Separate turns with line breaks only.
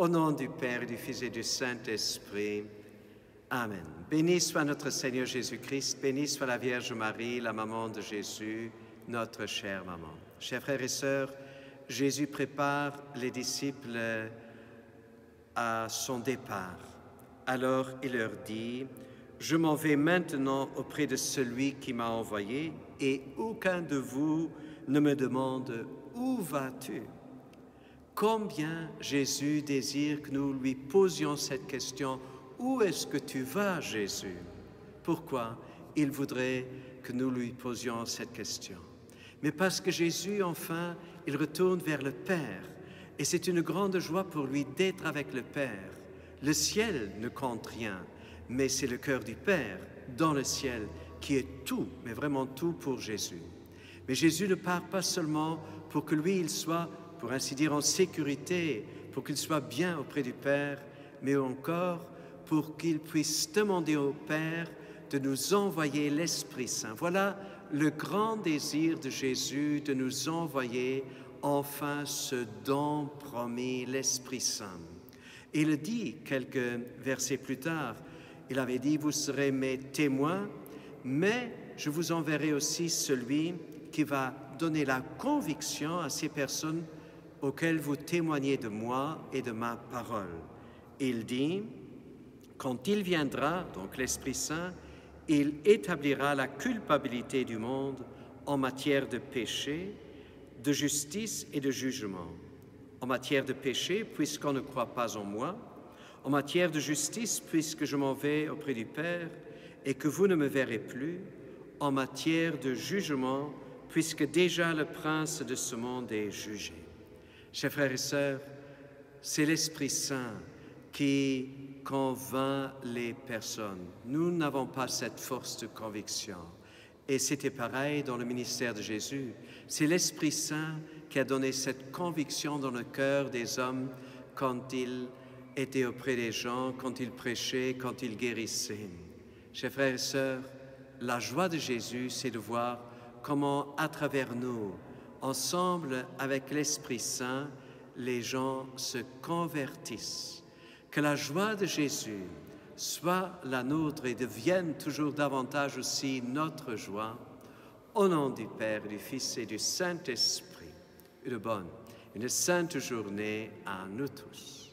Au nom du Père, du Fils et du Saint-Esprit. Amen. Béni soit notre Seigneur Jésus-Christ, béni soit la Vierge Marie, la maman de Jésus, notre chère maman. Chers frères et sœurs, Jésus prépare les disciples à son départ. Alors il leur dit: « Je m'en vais maintenant auprès de celui qui m'a envoyé, et aucun de vous ne me demande « Où vas-tu » ? Combien Jésus désire que nous lui posions cette question: « Où est-ce que tu vas, Jésus ?» Pourquoi il voudrait que nous lui posions cette question? Mais parce que Jésus, enfin, il retourne vers le Père. Et c'est une grande joie pour lui d'être avec le Père. Le ciel ne compte rien, mais c'est le cœur du Père dans le ciel qui est tout, mais vraiment tout pour Jésus. Mais Jésus ne part pas seulement pour que lui, il soit, pour ainsi dire, en sécurité, pour qu'il soit bien auprès du Père, mais encore pour qu'il puisse demander au Père de nous envoyer l'Esprit Saint. Voilà le grand désir de Jésus, de nous envoyer enfin ce don promis, l'Esprit Saint. Il dit quelques versets plus tard, il avait dit: « Vous serez mes témoins, mais je vous enverrai aussi celui qui va donner la conviction à ces personnes auxquelles vous témoignez de moi et de ma parole. » Il dit: « Quand il viendra, donc l'Esprit Saint, il établira la culpabilité du monde en matière de péché, de justice et de jugement. En matière de péché, puisqu'on ne croit pas en moi. En matière de justice, puisque je m'en vais auprès du Père et que vous ne me verrez plus. En matière de jugement, puisque déjà le prince de ce monde est jugé. » Chers frères et sœurs, c'est l'Esprit Saint qui convainc les personnes. Nous n'avons pas cette force de conviction. Et c'était pareil dans le ministère de Jésus. C'est l'Esprit Saint qui a donné cette conviction dans le cœur des hommes quand il était auprès des gens, quand il prêchait, quand il guérissait. Chers frères et sœurs, la joie de Jésus, c'est de voir comment, à travers nous, ensemble avec l'Esprit Saint, les gens se convertissent. Que la joie de Jésus soit la nôtre et devienne toujours davantage aussi notre joie. Au nom du Père, du Fils et du Saint-Esprit. Une bonne, une sainte journée à nous tous.